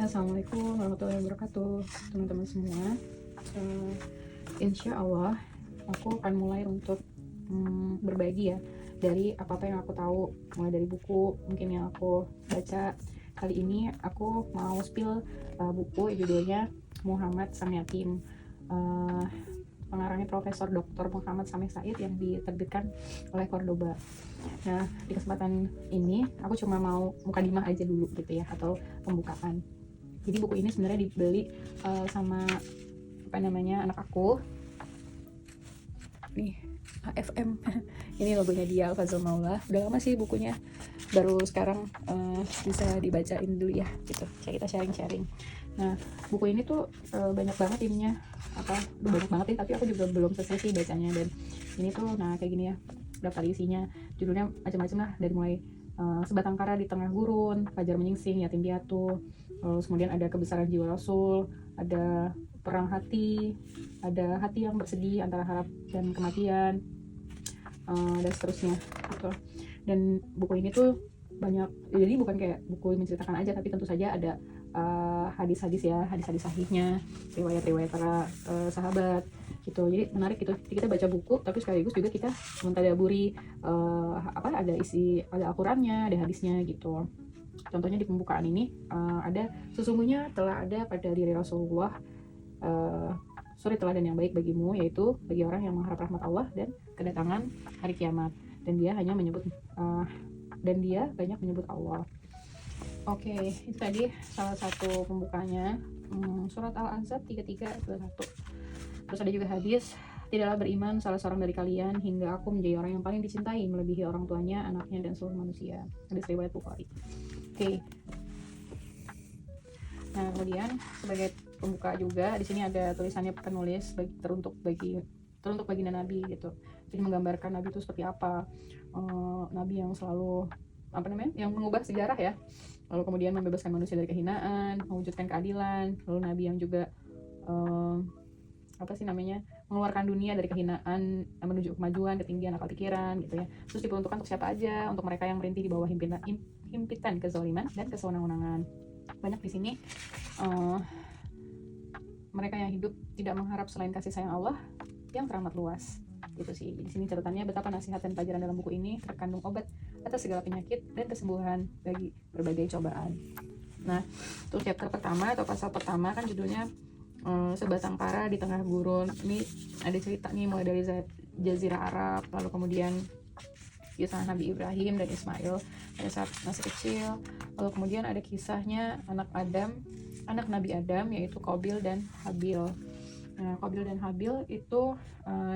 Assalamualaikum warahmatullahi wabarakatuh, teman-teman semua. Eh, Insya Allah aku akan mulai untuk berbagi ya dari apa-apa yang aku tahu, mulai dari buku mungkin yang aku baca. Kali ini aku mau spill buku judulnya Muhammad Sang Yatim. Eh, Pengarangnya Profesor Dr. Muhammad Sameh Said yang diterbitkan oleh Cordoba. Nah, di kesempatan ini aku cuma mau mukadimah aja dulu gitu ya, atau pembukaan. Jadi buku ini sebenarnya dibeli sama anak aku nih, AFM. Ini logonya dia, Fazul Maula. Udah lama sih bukunya, baru sekarang bisa dibacain dulu ya gitu. Kita sharing-sharing. Nah, buku ini tuh banyak banget ininya, banyak banget nih, tapi aku juga belum selesai sih bacanya. Dan ini tuh kayak gini ya daftar isinya. Judulnya macam-macam lah, dari mulai Sebatang Kara di Tengah Gurun, Fajar Menyingsing, Yatim Piatu, terus kemudian ada Kebesaran Jiwa Rasul, ada Perang Hati, ada Hati yang Bersedih Antara Harap dan Kematian, dan seterusnya gitu. Dan buku ini tuh banyak, jadi bukan kayak buku menceritakan aja, tapi tentu saja ada hadis-hadis ya, hadis-hadis sahihnya, riwayat-riwayat para sahabat gitu. Jadi menarik gitu, kita baca buku tapi sekaligus juga kita mentadaburi ada Al-Qurannya, ada hadisnya gitu. Contohnya di pembukaan ini ada, sesungguhnya telah ada pada diri Rasulullah suri teladan yang baik bagimu, yaitu bagi orang yang mengharap rahmat Allah dan kedatangan hari kiamat, dan dia banyak menyebut Allah. Oke, itu tadi salah satu pembukanya, surat Al-Ahzab 33:21. Terus ada juga hadis, tidaklah beriman salah seorang dari kalian hingga aku menjadi orang yang paling dicintai melebihi orang tuanya, anaknya, dan seluruh manusia. Hadis riwayat Bukhari. Oke. Nah, kemudian sebagai pembuka juga di sini ada tulisannya penulis teruntuk baginda Nabi gitu. Jadi menggambarkan Nabi itu seperti apa. Nabi yang selalu yang mengubah sejarah ya. Lalu kemudian membebaskan manusia dari kehinaan, mewujudkan keadilan. Lalu Nabi yang juga mengeluarkan dunia dari kehinaan menuju kemajuan, ketinggian akal pikiran gitu ya. Terus diperuntukkan untuk siapa aja? Untuk mereka yang merintih di bawah himpitan kezaliman dan kesewenang-wenangan. Banyak di sini mereka yang hidup tidak mengharap selain kasih sayang Allah yang teramat luas gitu sih. Di sini catatannya, betapa nasihat dan pelajaran dalam buku ini terkandung obat atas segala penyakit dan kesembuhan bagi berbagai cobaan. Nah, untuk chapter pertama atau pasal pertama kan judulnya Sebatang Kara di Tengah Gurun. Ini ada cerita nih mulai dari Jazirah Arab, lalu kemudian kisah Nabi Ibrahim dan Ismail pada saat masih kecil. Lalu kemudian ada kisahnya anak Nabi Adam, yaitu Qabil dan Habil. Nah, Qabil dan Habil itu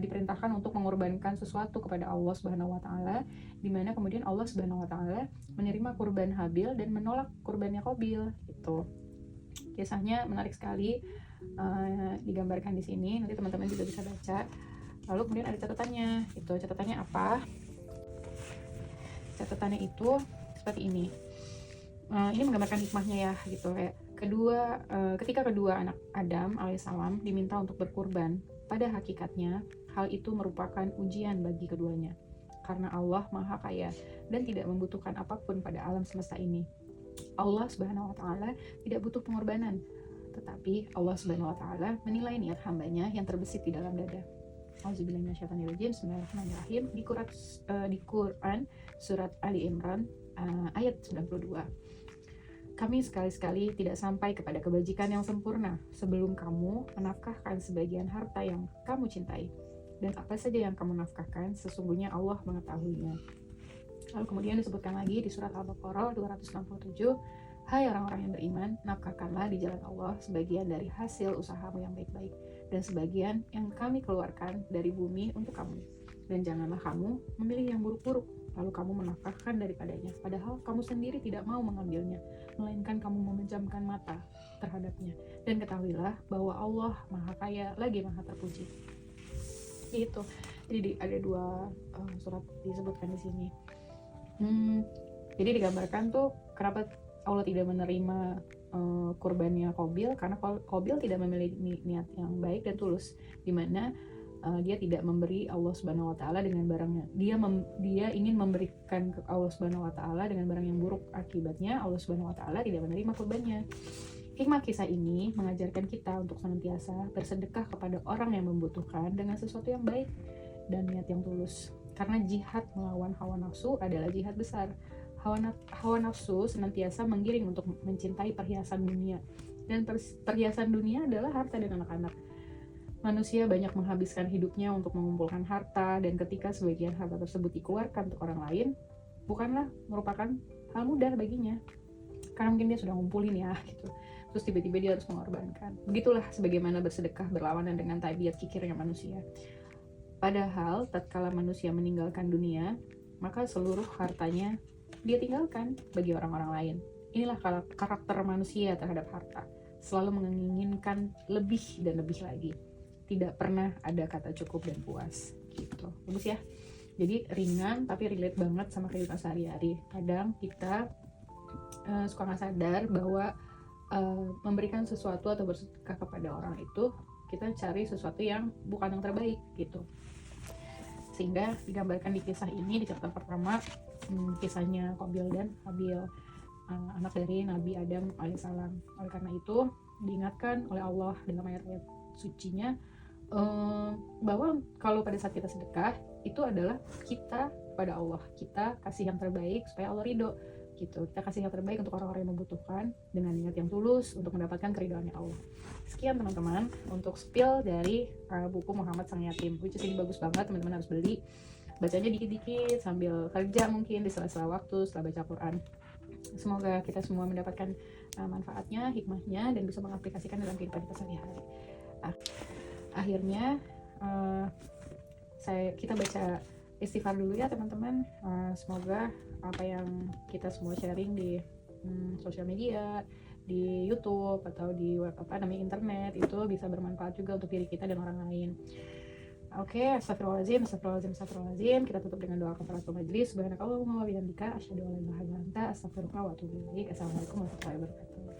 diperintahkan untuk mengorbankan sesuatu kepada Allah Subhanahu wa taala, di mana kemudian Allah Subhanahu wa taala menerima kurban Habil dan menolak kurbannya Qabil gitu. Kisahnya menarik sekali, digambarkan di sini, nanti teman-teman juga bisa baca. Lalu kemudian ada catatannya gitu. Catatannya apa? Catatannya itu seperti ini. Ini menggambarkan hikmahnya ya gitu, kayak ketika kedua anak Adam alaihissalam diminta untuk berkurban, pada hakikatnya hal itu merupakan ujian bagi keduanya, karena Allah Maha Kaya dan tidak membutuhkan apapun pada alam semesta ini. Allah Subhanahu wa taala tidak butuh pengorbanan, tetapi Allah Subhanahu wa taala menilai niat hambanya yang terbesit di dalam dada. Auzubillahi minasyaitonirrajim. Bismillahirrahmanirrahim. Di Quran surat Ali Imran ayat 92. Kami sekali-sekali tidak sampai kepada kebajikan yang sempurna sebelum kamu menafkahkan sebagian harta yang kamu cintai, dan apa saja yang kamu nafkahkan sesungguhnya Allah mengetahuinya. Lalu kemudian disebutkan lagi di surat Al-Baqarah 267, hai orang-orang yang beriman, nafkahkanlah di jalan Allah sebagian dari hasil usahamu yang baik-baik, dan sebagian yang kami keluarkan dari bumi untuk kamu, dan janganlah kamu memilih yang buruk-buruk lalu kamu menafkahkan daripadanya, padahal kamu sendiri tidak mau mengambilnya, melainkan kamu memejamkan mata terhadapnya. Dan ketahuilah bahwa Allah Maha Kaya lagi Maha Terpuji. Itu. Jadi ada dua surat disebutkan di sini. Jadi digambarkan tuh kenapa Allah tidak menerima kurbannya Qabil, karena Qabil tidak memiliki niat yang baik dan tulus, di mana dia tidak memberi Allah Subhanahu wa taala dengan barangnya. Dia ingin memberikan ke Allah Subhanahu wa taala dengan barang yang buruk. Akibatnya Allah Subhanahu wa taala tidak menerima kurbannya. Hikmah kisah ini mengajarkan kita untuk senantiasa bersedekah kepada orang yang membutuhkan dengan sesuatu yang baik dan niat yang tulus. Karena jihad melawan hawa nafsu adalah jihad besar. Hawa nafsu senantiasa menggiring untuk mencintai perhiasan dunia. Dan perhiasan dunia adalah harta dan anak-anak. Manusia banyak menghabiskan hidupnya untuk mengumpulkan harta, dan ketika sebagian harta tersebut dikeluarkan untuk orang lain, bukanlah merupakan hal mudah baginya. Karena mungkin dia sudah ngumpulin ya gitu. Terus tiba-tiba dia harus mengorbankan. Begitulah sebagaimana bersedekah berlawanan dengan tabiat kikirnya manusia. Padahal tatkala manusia meninggalkan dunia, maka seluruh hartanya dia tinggalkan bagi orang-orang lain. Inilah karakter manusia terhadap harta, selalu menginginkan lebih dan lebih lagi. Tidak pernah ada kata cukup dan puas gitu. Bagus ya. Jadi ringan tapi relate banget sama kehidupan sehari-hari. Kadang kita suka nggak sadar bahwa memberikan sesuatu atau bersedekah kepada orang itu kita cari sesuatu yang bukan yang terbaik gitu. Sehingga digambarkan di kisah ini, di chapter pertama, kisahnya Qabil dan Habil, anak dari Nabi Adam alaihissalam. Oleh karena itu diingatkan oleh Allah dalam ayat-ayat sucinya bahwa kalau pada saat kita sedekah itu adalah kita pada Allah, kita kasih yang terbaik supaya Allah ridho gitu. Kita kasih yang terbaik untuk orang-orang yang membutuhkan dengan niat yang tulus untuk mendapatkan keridhaannya Allah. Sekian teman-teman untuk spill dari buku Muhammad Sang Yatim, which is ini bagus banget, teman-teman harus beli. Bacanya dikit-dikit sambil kerja mungkin di sela-sela waktu setelah baca Quran. Semoga kita semua mendapatkan manfaatnya, hikmahnya, dan bisa mengaplikasikan dalam kehidupan kita sehari-hari. Akhirnya kita baca istighfar dulu ya teman-teman. Semoga apa yang kita semua sharing di sosial media, di YouTube atau di internet itu bisa bermanfaat juga untuk diri kita dan orang lain. Oke, astagfirullahaladzim. Kita tutup dengan doa kafaratul majlis. Subhanakallahumma wa bihamdika asyhadu an la ilaha illa anta astaghfiruka wa atubu ilaik. Assalamualaikum warahmatullahi wabarakatuh.